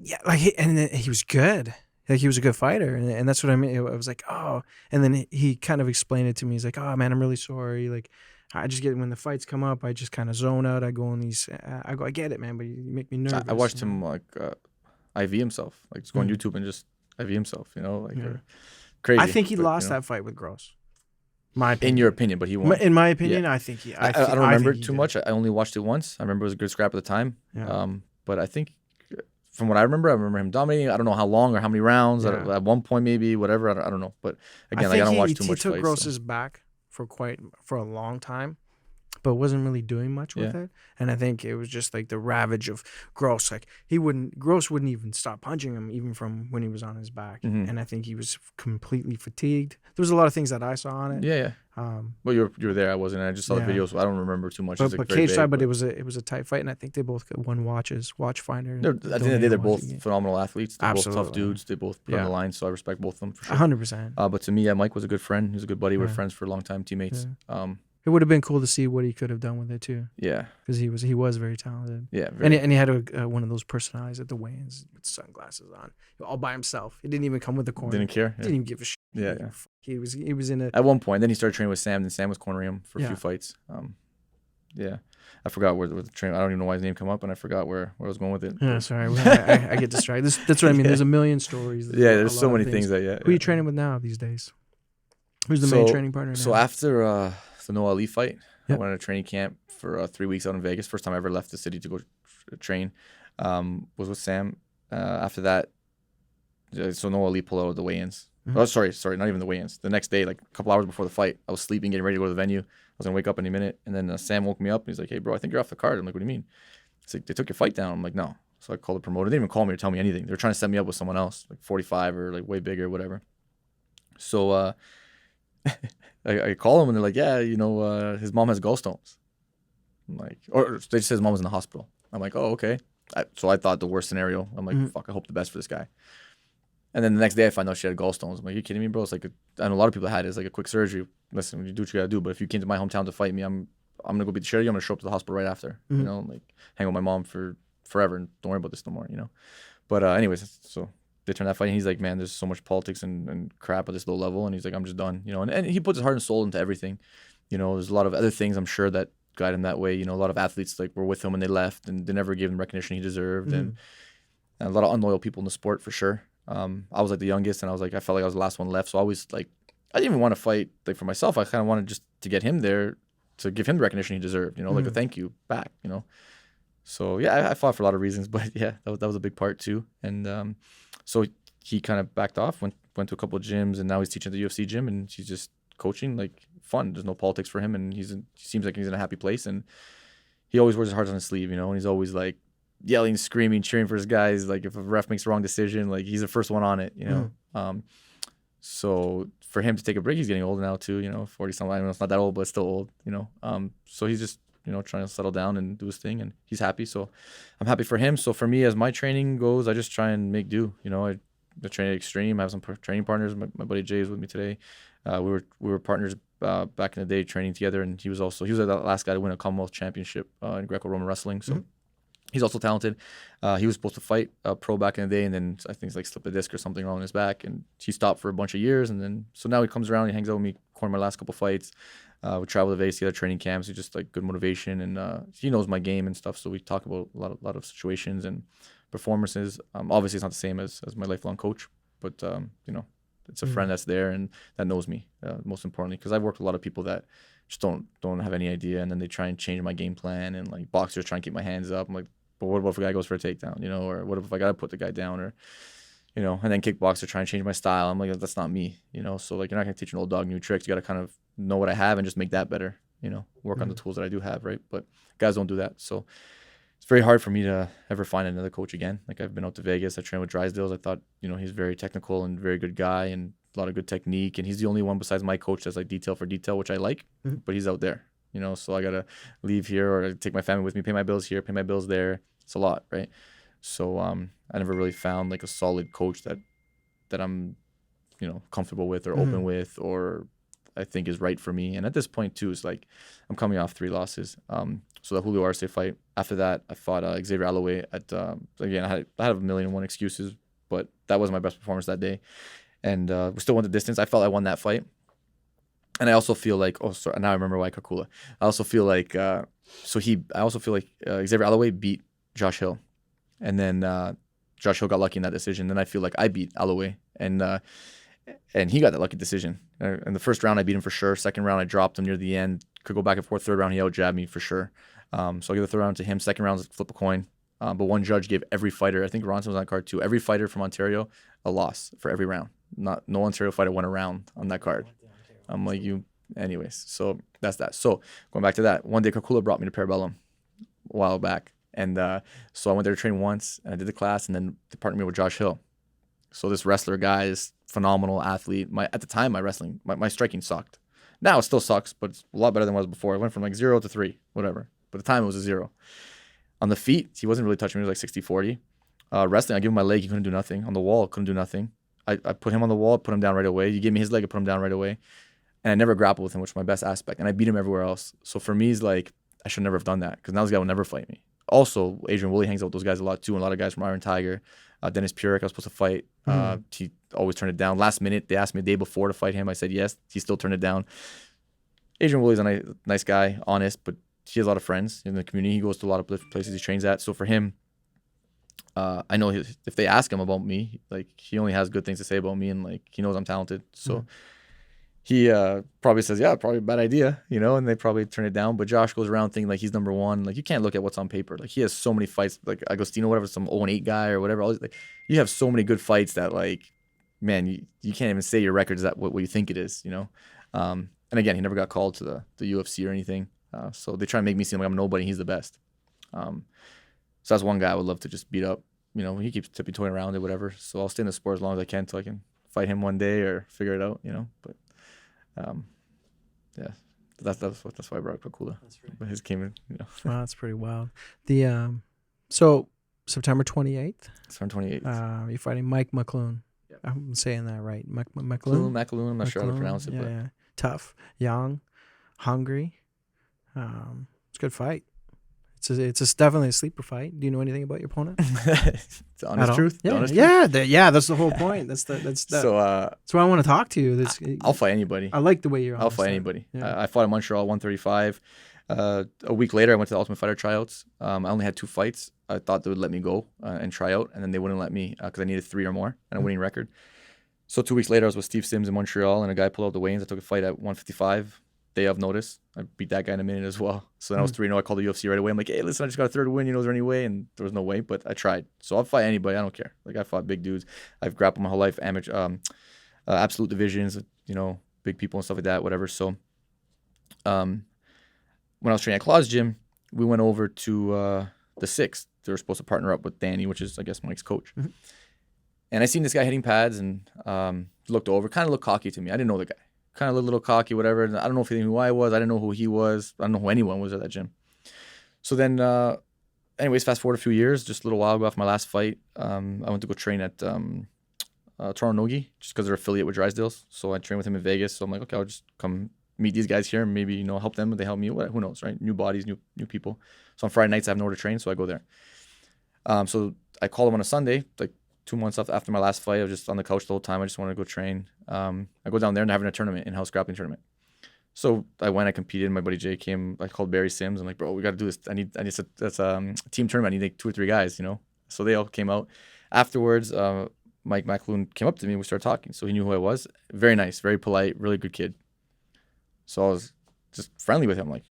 yeah, like and then he was good. Like, he was a good fighter, and that's what I mean. I was like, oh, and then he kind of explained it to me. He's like, oh man, I'm really sorry. Like, I just get, when the fights come up, I just kind of zone out. I go in these, I get it, man, but you make me nervous. I watched him like IV himself, like just go on YouTube and just IV himself, you know, like crazy. I think he but, lost you know, that fight with Gross. My opinion. in your opinion, but he won. In my opinion, I think he. I don't remember think he too did. much. I only watched it once. I remember it was a good scrap at the time. Yeah. But I think from what I remember him dominating. I don't know how long or how many rounds. Yeah. At one point, maybe whatever. I don't know. But again, like I don't watch too much He took fights. Gross's back for a long time, but wasn't really doing much with it. And I think it was just like the ravage of Gross. Like Gross wouldn't even stop punching him even from when he was on his back. Mhm. And I think he was completely fatigued. There was a lot of things that I saw on it. Yeah. Well, you were there. I wasn't. I just saw the videos. So I don't remember too much. But cage side, but it was a tight fight, and I think they both won watch finder. At the end of the day, they're both phenomenal athletes. They're both Absolutely. tough dudes. They both put on the line, so I respect both of them for sure. 100%. But to me, Mike was a good friend. He was a good buddy. We were friends for a long time, teammates. It would have been cool to see what he could have done with it too. Yeah, because he was very talented. Yeah, and he had one of those personalities at the weigh-ins with sunglasses on, all by himself. He didn't even come with the corner. Didn't care. Didn't even give a shit. Yeah. He was in a. At one point, then he started training with Sam. Then Sam was cornering him for a few fights. Yeah, I forgot where the trainer. I don't even know why his name came up, and I forgot where I was going with it. Yeah, sorry, I get distracted. That's what I mean. There's a million stories. There's so many things that. Who are you training with now these days? Who's the main training partner now? So after the Noah Ali fight, Yep. I went on a training camp for 3 weeks out in Vegas. First time I ever left the city to go train. Was with Sam. After that, so Noah Ali pulled out of the weigh-ins. Mm-hmm. Oh, sorry, not even the weigh-ins. The next day, like a couple hours before the fight, I was sleeping, getting ready to go to the venue. I was gonna wake up any minute, and then Sam woke me up. And he's like, "Hey, bro, I think you're off the card." I'm like, "What do you mean?" He's like, "They took your fight down." I'm like, "No." So I called the promoter. They didn't even call me or tell me anything. They were trying to set me up with someone else, like 45 or like way bigger, whatever. So I call him and they're like, "Yeah, his mom has gallstones." I'm like, or they just said his mom was in the hospital. I'm like, "Oh, okay." So I thought the worst scenario. I'm like, "Fuck, I hope the best for this guy." And then the next day I find out she had gallstones. I'm like, "You kidding me, bro?" It's like I know a lot of people had it. It's like a quick surgery. Listen, you do what you gotta do. But if you came to my hometown to fight me, I'm gonna go beat the shit out of you. I'm gonna show up to the hospital right after. Like hang with my mom for forever and don't worry about this no more. But anyways, so they turned that fight. And he's like, "Man, there's so much politics and crap at this low level." And he's like, "I'm just done." And he puts his heart and soul into everything. There's a lot of other things I'm sure that guide him that way. A lot of athletes like were with him when they left and they never gave him recognition he deserved. And a lot of unloyal people in the sport for sure. I was like the youngest and I felt like I was the last one left. So I always I didn't even want to fight like for myself. I kind of wanted just to get him there to give him the recognition he deserved, like a thank you back, So yeah, I fought for a lot of reasons, but yeah, that was a big part too. And so he kind of backed off, went to a couple of gyms, and now he's teaching at the UFC gym, and he's just coaching like fun. There's no politics for him, and he seems like he's in a happy place, and he always wears his heart on his sleeve, and he's always like yelling, screaming, cheering for his guys. Like if a ref makes the wrong decision, like he's the first one on it, So for him to take a break, he's getting old now too, 40 something. I know it's not that old, but it's still old, So he's just trying to settle down and do his thing, and he's happy. So I'm happy for him. So for me, as my training goes, I just try and make do. I train at Extreme. I have some training partners. My buddy Jay is with me today. We were partners back in the day, training together, and he was the last guy to win a Commonwealth Championship in Greco-Roman wrestling. So he's also talented. He was supposed to fight pro back in the day, and then I think he's slipped a disc or something wrong in his back, and he stopped for a bunch of years. And then so now he comes around, he hangs out with me, cornered my last couple fights. We travel to Vegas together, training camps. He's just like good motivation, and he knows my game and stuff. So we talk about a lot of situations and performances. Obviously, it's not the same as my lifelong coach, but it's a friend that's there and that knows me. Most importantly, because I've worked with a lot of people that just don't have any idea, and then they try and change my game plan, and like boxers try and keep my hands up. I'm like, but what if a guy goes for a takedown, or what if I gotta put the guy down, or and then kickboxer try and change my style. I'm like, that's not me, So like, you're not gonna teach an old dog new tricks. You gotta kind of know what I have and just make that better, work on the tools that I do have, right? But guys don't do that, so it's very hard for me to ever find another coach again. Like I've been out to Vegas, I trained with Drysdale's. I thought, he's very technical and very good guy and a lot of good technique. And he's the only one besides my coach that's like detail for detail, which I like, but he's out there, so I got to leave here or take my family with me, pay my bills here, pay my bills there. It's a lot, right? So I never really found like a solid coach that I'm, comfortable with or open with or I think is right for me. And at this point too, it's like I'm coming off 3 losses. So the Julio Arce fight. After that, I fought Xavier Alloway at again. I had 1,000,001 excuses, but that was my best performance that day, and we still went the distance. I felt I won that fight, and I also feel like now I remember why Kakula. I also feel like Xavier Alloway beat Josh Hill, and then Josh Hill got lucky in that decision. Then I feel like I beat Alloway, and he got that lucky decision. In the first round, I beat him for sure. Second round, I dropped him near the end. Could go back and forth. Third round, he out-jabbed me for sure. So I'll give the third round to him. Second round, flip a coin. But one judge gave every fighter, I think Ronson was on that card too, every fighter from Ontario a loss for every round. No Ontario fighter won a round on that card. I'm like, anyways. So that's that. So going back to that, one day Kakula brought me to Parabellum a while back. And so I went there to train once, and I did the class, and then they partnered me with Josh Hill. So this wrestler guy is phenomenal athlete. At the time, my striking sucked. Now it still sucks, but it's a lot better than it was before. I went from like 0 to 3, whatever. But at the time, it was a 0. On the feet, he wasn't really touching me. It was like 60-40. Wrestling, I give him my leg. He couldn't do nothing. On the wall, couldn't do nothing. I put him on the wall, put him down right away. You gave me his leg, I put him down right away. And I never grappled with him, which is my best aspect. And I beat him everywhere else. So for me, it's like, I should never have done that, because now this guy will never fight me. Also, Adrian Woolley hangs out with those guys a lot too, and a lot of guys from Iron Tiger. Dennis Purick, I was supposed to fight. He always turned it down. Last minute, they asked me the day before to fight him. I said yes. He still turned it down. Adrian Woolley's a nice guy, honest, but he has a lot of friends in the community. He goes to a lot of places he trains at. So for him, I know if they ask him about me, like, he only has good things to say about me, and like, he knows I'm talented. So he probably says, yeah, probably a bad idea, and they probably turn it down. But Josh goes around thinking like he's number one. Like, you can't look at what's on paper. Like, he has so many fights, like Agostino, whatever, some 0-8 guy or whatever. Like, you have so many good fights that, like, man, you can't even say your record is that what you think it is, And again, he never got called to the UFC or anything. So they try to make me seem like I'm nobody. He's the best. So that's one guy I would love to just beat up. He keeps tippy-toeing around it, whatever. So I'll stay in the sport as long as I can until I can fight him one day or figure it out, But yeah, that's why I brought up Kakula. That's right. But his came in, Wow, that's pretty wild. The so September 28th. September 28th. You're fighting Mike McClune. Yep. I'm saying that right. McClune. McClune. I'm not sure how to pronounce it, but yeah. Tough, young, hungry. It's a good fight. It's definitely a sleeper fight. Do you know anything about your opponent? It's the honest truth. Yeah, that's the whole point. That's why I want to talk to you. I'll fight anybody. I like the way you're. I'll fight anybody. Yeah. I fought in Montreal 135. A week later, I went to the Ultimate Fighter tryouts. I only had 2 fights. I thought they would let me go and try out, and then they wouldn't let me because I needed 3 or more and a winning record. So 2 weeks later, I was with Steve Sims in Montreal, and a guy pulled out the weigh-ins. I took a fight at 155. Day of notice. I beat that guy in a minute as well. So then I was 3-0. I called the UFC right away. I'm like, hey, listen, I just got a 3rd win. Is there any way? And there was no way, but I tried. So I'll fight anybody. I don't care. Like, I fought big dudes. I've grappled my whole life, amateur, absolute divisions, big people and stuff like that, whatever. So when I was training at Claw's gym, we went over to the 6th. They were supposed to partner up with Danny, which is, I guess, Mike's coach. Mm-hmm. And I seen this guy hitting pads and looked over, kind of looked cocky to me. I didn't know the guy. Kind of a little cocky, whatever. I don't know if he knew who I was. I didn't know who he was. I don't know who anyone was at that gym. So then, anyways, fast forward a few years, just a little while ago after my last fight, I went to go train at Toronto Nogi, just because they're affiliate with Drysdale's. So I trained with him in Vegas. So I'm like, okay, I'll just come meet these guys here and maybe, help them. They help me. Who knows, right? New bodies, new people. So on Friday nights, I have nowhere to train, so I go there. So I call them on a Sunday, like 2 months after my last fight. I was just on the couch the whole time. I just wanted to go train. I go down there and they're having a tournament, in-house grappling tournament. So I went, I competed. My buddy Jay came. I called Barry Sims. I'm like, bro, we got to do this. That's a team tournament. I need like 2 or 3 guys, So they all came out. Afterwards, Mike McClune came up to me and we started talking. So he knew who I was. Very nice, very polite, really good kid. So I was just friendly with him. Like,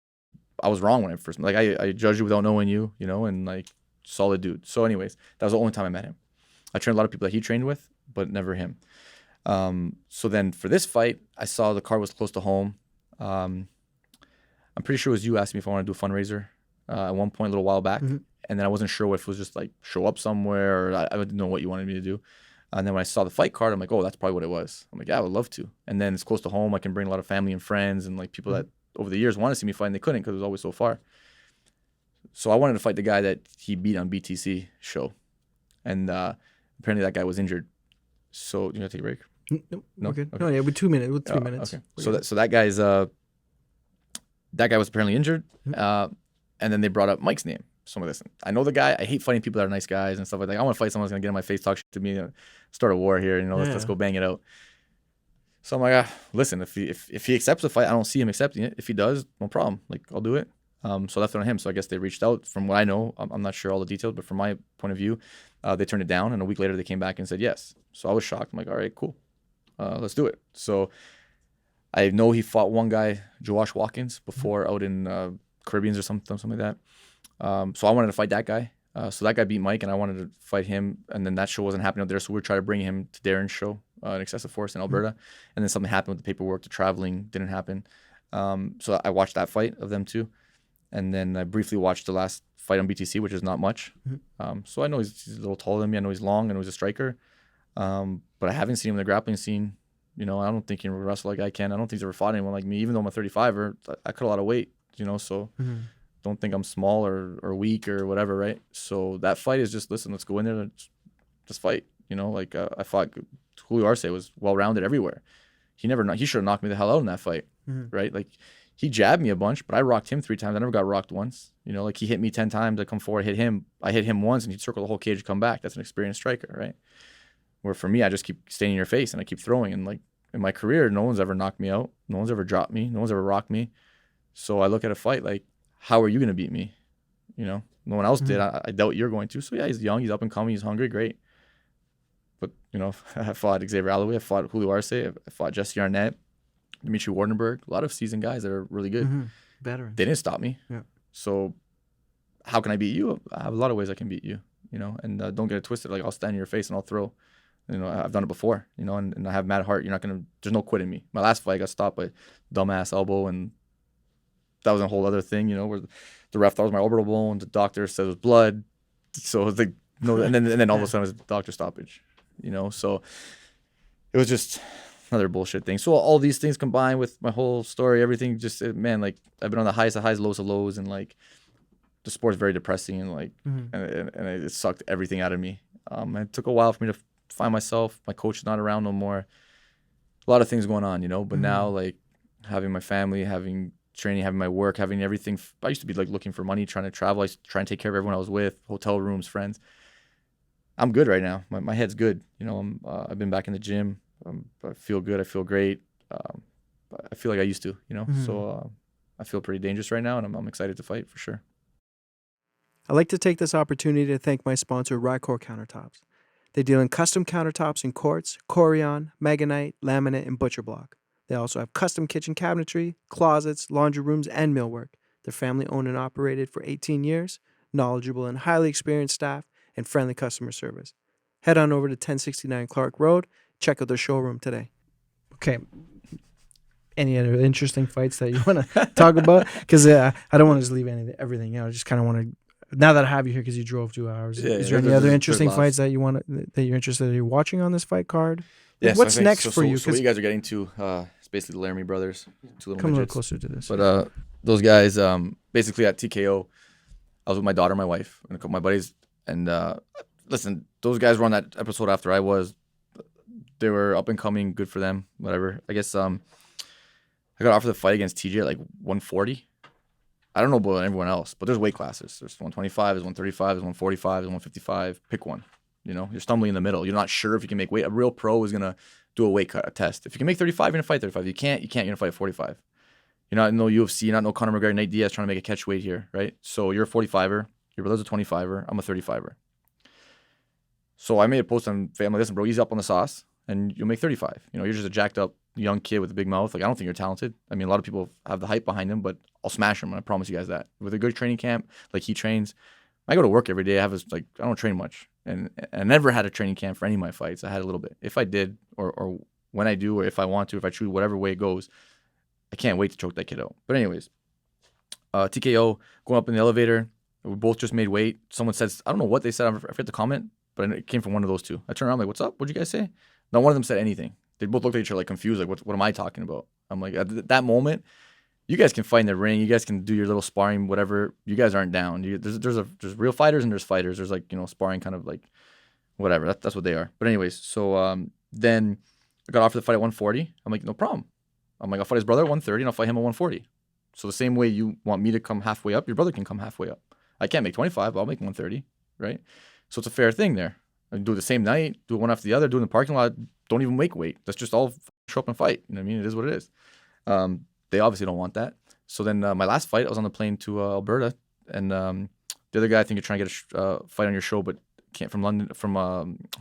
I was wrong when I first, like, I judged you without knowing you, and like, solid dude. So anyways, that was the only time I met him. I trained a lot of people that he trained with, but never him. So then for this fight, I saw the card was close to home. I'm pretty sure it was you asking me if I want to do a fundraiser at one point a little while back. Mm-hmm. And then I wasn't sure if it was just like show up somewhere or I didn't know what you wanted me to do. And then when I saw the fight card, I'm like, oh, that's probably what it was. I'm like, yeah, I would love to. And then it's close to home. I can bring a lot of family and friends and like people that over the years wanted to see me fight and they couldn't because it was always so far. So I wanted to fight the guy that he beat on BTC show. And apparently that guy was injured. So you want to take a break? No, we're good. Okay. No, yeah, with 2 minutes, with 3 minutes. Okay. So that guy's that guy was apparently injured, and then they brought up Mike's name. So I'm like, listen, I know the guy. I hate fighting people that are nice guys and stuff like that. I want to fight someone who's gonna get in my face, talk shit to me, start a war here. Let's go bang it out. So I'm like, listen, if he accepts the fight, I don't see him accepting it. If he does, no problem. Like, I'll do it. So left it on him. So I guess they reached out. From what I know, I'm not sure all the details, but from my point of view, they turned it down. And a week later, they came back and said yes. So I was shocked. I'm like, all right, cool. Let's do it. So I know he fought one guy, Joash Watkins, before out in Caribbeans or something like that. So I wanted to fight that guy. So that guy beat Mike, and I wanted to fight him. And then that show wasn't happening out there, so we were trying to bring him to Darren's show in Excessive Force in Alberta. And then something happened with the paperwork, the traveling didn't happen. So I watched that fight of them too. And then I briefly watched the last fight on BTC, which is not much. So I know he's a little taller than me. I know he's long. I know he's a striker. But I haven't seen him in the grappling scene. You know, I don't think he can wrestle like I can. I don't think he's ever fought anyone like me. Even though I'm a 35er, I cut a lot of weight, you know, so don't think I'm small or weak or whatever, right? So that fight is just, listen, let's go in there and just fight. You know, like I fought Julio Arce was well-rounded everywhere. He should have knocked me the hell out in that fight, right? Like, he jabbed me a bunch, but I rocked him 3 times. I never got rocked once. You know, like, he hit me 10 times. I come forward, hit him. I hit him once, and he'd circle the whole cage, come back. That's an experienced striker, right? Where for me, I just keep staying in your face, and I keep throwing. And, like, in my career, no one's ever knocked me out. No one's ever dropped me. No one's ever rocked me. So I look at a fight like, how are you going to beat me? You know, no one else did. I doubt you're going to. So, yeah, he's young. He's up and coming. He's hungry. Great. But, you know, I fought Xavier Alloway. I fought Julio Arce. I fought Jesse Arnett, Dimitri Wardenberg. A lot of seasoned guys that are really good. Veterans. They didn't stop me. Yeah. So how can I beat you? I have a lot of ways I can beat you, you know, and don't get it twisted. Like, I'll stand in your face and I'll throw. You know, I've done it before, you know, and I have mad heart. There's no quitting me. My last fight, I got stopped by dumbass elbow, and that was a whole other thing, you know, where the ref thought it was my orbital bone. The doctor said it was blood. So it was like, no, and then all of a sudden it was doctor stoppage, you know, so it was just another bullshit thing. So all these things combined with my whole story, everything just, man, like, I've been on the highs, lows of lows, and like, the sport's very depressing, and like, and it sucked everything out of me. It took a while for me to find myself. My coach is not around no more. A lot of things going on, you know, but now, like, having my family, having training, having my work, having everything. I used to be like looking for money, trying to travel. I used to try and take care of everyone I was with, hotel rooms, friends. I'm good right now. My head's good. You know, I've been back in the gym. I feel good. I feel great. I feel like I used to, you know, so I feel pretty dangerous right now, and I'm excited to fight for sure. I'd like to take this opportunity to thank my sponsor, Rycore Countertops. They deal in custom countertops in quartz, Corian, Meganite, laminate, and butcher block. They also have custom kitchen cabinetry, closets, laundry rooms, and millwork. They're family owned and operated for 18 years, knowledgeable and highly experienced staff, and friendly customer service. Head on over to 1069 Clark Road. Check out their showroom today. Okay. Any other interesting fights that you want to talk about? Because I don't want to just leave everything out. I just kind of want to. Now that I have you here, because you drove 2 hours, is there any other interesting fights that you're interested in watching on this fight card? Yeah, what's next for you? So what you guys are getting to, it's basically the Laramie brothers, 2 little Come a little midgets. closer to this. But those guys, basically at TKO, I was with my daughter, my wife, and a couple of my buddies. And listen, those guys were on that episode after I was. They were up and coming, good for them, whatever. I guess I got offered the fight against TJ at like 140. I don't know about everyone else, but there's weight classes. There's 125, there's 135, there's 145, there's 155. Pick one. You know, you're stumbling in the middle. You're not sure if you can make weight. A real pro is going to do a weight cut, a test. If you can make 35, you're going to fight 35. You can't, you're going to fight 45. You're not no UFC, you're not no Conor McGregor, Nate Diaz trying to make a catch weight here, right? So you're a 45er. Your brother's a 25er. I'm a 35er. So I made a post on family. Listen, bro, ease up on the sauce, and you'll make 35. You know, you're just a jacked up young kid with a big mouth. Like, I don't think you're talented. I mean, a lot of people have the hype behind him, but I'll smash him. I promise you guys that. With a good training camp, like he trains. I go to work every day. I don't train much, and I never had a training camp for any of my fights. I had a little bit. If I did, or when I do, or if I want to, if I choose, whatever way it goes, I can't wait to choke that kid out. But anyways, TKO, going up in the elevator. We both just made weight. Someone said, I don't know what they said. I forget the comment, but it came from one of those two. I turned around, I'm like, what's up? What'd you guys say? Not one of them said anything. They both looked at each other like confused, like, what am I talking about? I'm like, at that moment, you guys can fight in the ring. You guys can do your little sparring, whatever. You guys aren't down. There's real fighters and there's fighters. There's like, you know, sparring kind of like whatever. That's what they are. But anyways, so then I got offered the fight at 140. I'm like, no problem. I'm like, I'll fight his brother at 130 and I'll fight him at 140. So the same way you want me to come halfway up, your brother can come halfway up. I can't make 25, but I'll make 130, right? So it's a fair thing there. I can do it the same night, do it one after the other, do it in the parking lot, don't even make weight. That's just all show up and fight. You know what I mean? It is what it is. They obviously don't want that. So then my last fight, I was on the plane to Alberta, and the other guy, I think you're trying to get a fight on your show, but can't, from London, from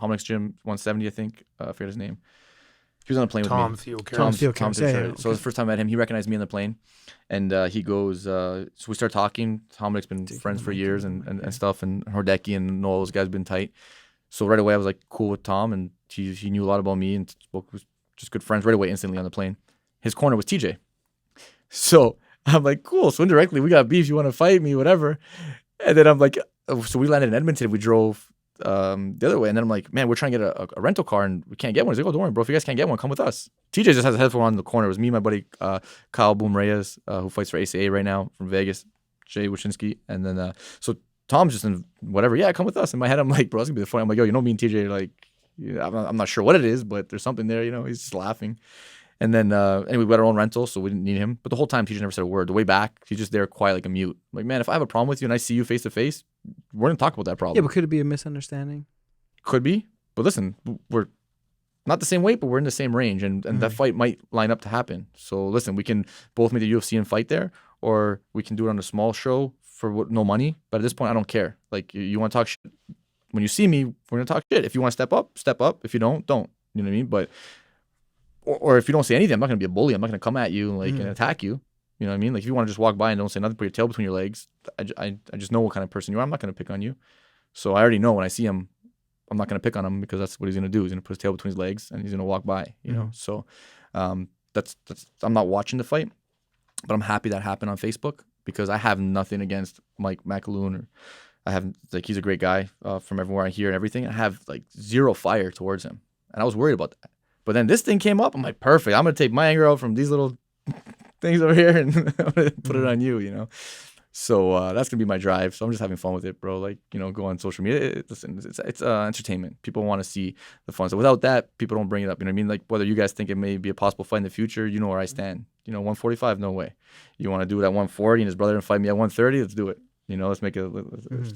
Hominick's Gym, 170, I think. I forget his name. He was on a plane with Tom me. Theocaris. Yeah, yeah, So the first time I met him, he recognized me on the plane, and he goes. So we start talking. Tomic's been friends for years and stuff, and Hordecki and all those guys been tight. So right away I was like cool with Tom, and he knew a lot about me and spoke was just good friends right away instantly on the plane. His corner was TJ. So I'm like, cool. So indirectly we got beef. You want to fight me, whatever. And then I'm like, so we landed in Edmonton. We drove the other way, and then I'm like, man, we're trying to get a rental car and we can't get one. He's like, oh, don't worry, bro. If you guys can't get one, come with us. TJ just has a headphone on in the corner. It was me, my buddy Kyle Boom Reyes, who fights for ACA right now from Vegas, Jay Wyszynski, and then so Tom's just in whatever. Yeah, come with us. In my head, I'm like, bro, that's gonna be the fun. I'm like, yo, me and TJ, like, I'm not sure what it is, but there's something there. He's just laughing. And then anyway, we got our own rental, so we didn't need him. But the whole time, TJ never said a word. The way back, he's just there, quiet like a mute. I'm like, man, if I have a problem with you and I see you face to face, we're gonna talk about that problem. Yeah, but could it be a misunderstanding? Could be, but listen, we're not the same weight, but we're in the same range, and that fight might line up to happen. So listen, we can both meet the UFC and fight there, or we can do it on a small show for no money. But at this point, I don't care. Like, you want to talk shit, when you see me, we're gonna talk shit. If you want to step up, step up. If you don't. You know what I mean? But or if you don't say anything, I'm not gonna be a bully. I'm not gonna come at you and attack you. You know what I mean? Like, if you want to just walk by and don't say nothing, put your tail between your legs, I just know what kind of person you are. I'm not gonna pick on you. So I already know when I see him, I'm not gonna pick on him because that's what he's gonna do. He's gonna put his tail between his legs and he's gonna walk by. You know. So that's I'm not watching the fight, but I'm happy that happened on Facebook because I have nothing against Mike McAloon, or I have, like, he's a great guy from everywhere I hear and everything. I have like zero fire towards him, and I was worried about that. But then this thing came up. I'm like, perfect. I'm gonna take my anger out from these little things over here and I'm gonna put it on you. So that's gonna be my drive. So I'm just having fun with it, bro. Like, go on social media. Listen, it's entertainment. People want to see the fun. So without that, people don't bring it up. You know what I mean? Like, whether you guys think it may be a possible fight in the future, you know where I stand. 145, no way. You want to do it at 140 and his brother and fight me at 130? Let's do it. Let's make a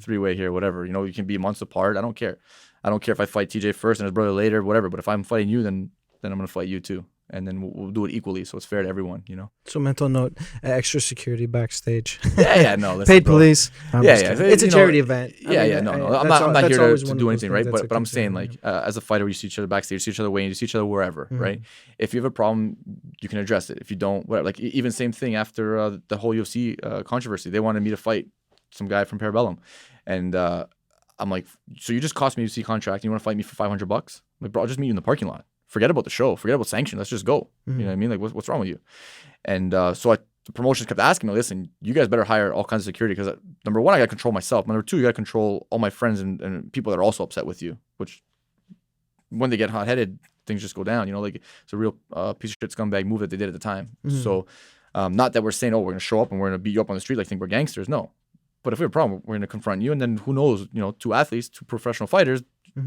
three-way here, whatever. You can be months apart. I don't care. I don't care if I fight TJ first and his brother later, whatever. But if I'm fighting you, then I'm gonna fight you too. And then we'll do it equally, so it's fair to everyone, So mental note, extra security backstage. No. Listen, Paid bro. police. It's a charity event. No. I'm not here to do anything, right? But I'm saying, like, as a fighter, you see each other backstage, you see each other weighing, you see each other wherever, right? If you have a problem, you can address it. If you don't, whatever. Like, even same thing after the whole UFC controversy. They wanted me to fight some guy from Parabellum, and I'm like, so you just cost me a UFC contract, and you want to fight me for $500? Like, bro, I'll just meet you in the parking lot. Forget about the show. Forget about sanctions. Let's just go. You know what I mean? Like, what's wrong with you? And so the promotions kept asking me, listen, you guys better hire all kinds of security because, number one, I got to control myself. Number two, you got to control all my friends and people that are also upset with you, which when they get hot-headed, things just go down. Like, it's a real piece of shit scumbag move that they did at the time. So not that we're saying, oh, we're going to show up and we're going to beat you up on the street like think we're gangsters. No. But if we have a problem, we're going to confront you. And then who knows, two athletes, two professional fighters,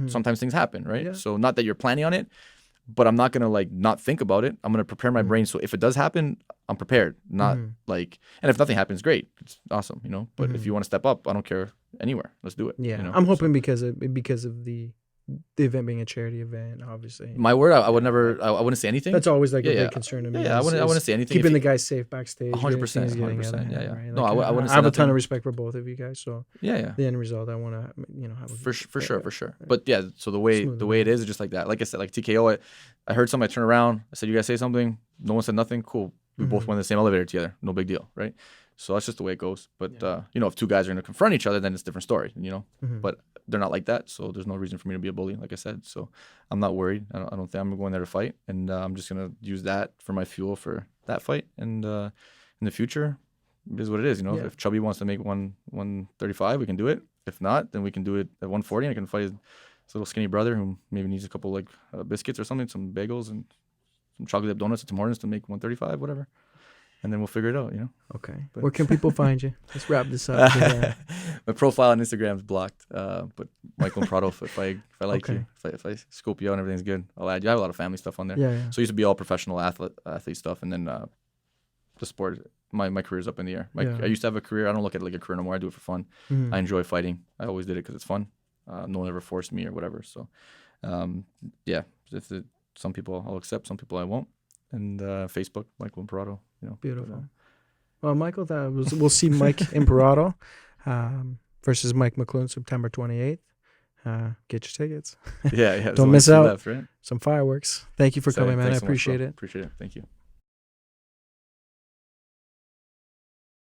sometimes things happen, right? Yeah. So not that you're planning on it, but I'm not going to, like, not think about it. I'm going to prepare my brain. So if it does happen, I'm prepared. Not like, and if nothing happens, great. It's awesome, But if you want to step up, I don't care anywhere. Let's do it. Yeah. I'm hoping because of the event being a charity event, obviously. My word, I would never, I wouldn't say anything. That's always like a big concern to me. Yeah, I wouldn't say anything. Keeping the guys safe backstage. 100%. 100%. Yeah. Right? No, I wouldn't say I have nothing. a ton of respect for both of you guys. So yeah. The end result, I want to, have a for sure. But yeah, so the way it is just like that. Like I said, like TKO, I heard somebody turn around. I said, you guys say something. No one said nothing. Cool. We both went in the same elevator together. No big deal, right? So that's just the way it goes. But if two guys are going to confront each other, then it's a different story, But they're not like that, so there's no reason for me to be a bully, like I said. So I'm not worried. I don't think I'm going there to fight, and I'm just going to use that for my fuel for that fight. And in the future, it is what it is. If Chubby wants to make 135, we can do it. If not, then we can do it at 140. And I can fight his little skinny brother who maybe needs a couple like biscuits or something, some bagels and some chocolate donuts at Tim Hortons to make 135, whatever. And then we'll figure it out, Okay. But where can people find you? Let's wrap this up. My profile on Instagram is blocked. But Michael Imperato, if I like you, if I scope you out and everything's good, I'll add you. I have a lot of family stuff on there. Yeah. So it used to be all professional athlete stuff, and then the sport. My career's up in the air. I used to have a career. I don't look at it like a career no more. I do it for fun. I enjoy fighting. I always did it because it's fun. No one ever forced me or whatever. So, some people I'll accept, some people I won't. And Facebook, Michael Imperato. Beautiful. Well, Michael, we'll see Mike Imperato versus Mike McClune September 28th. get your tickets. Yeah, yeah. there's Don't only miss two out. left, right? Some fireworks. Thank you for Exciting. coming, man. Thanks I so much, bro. appreciate it. Appreciate it. Thank you.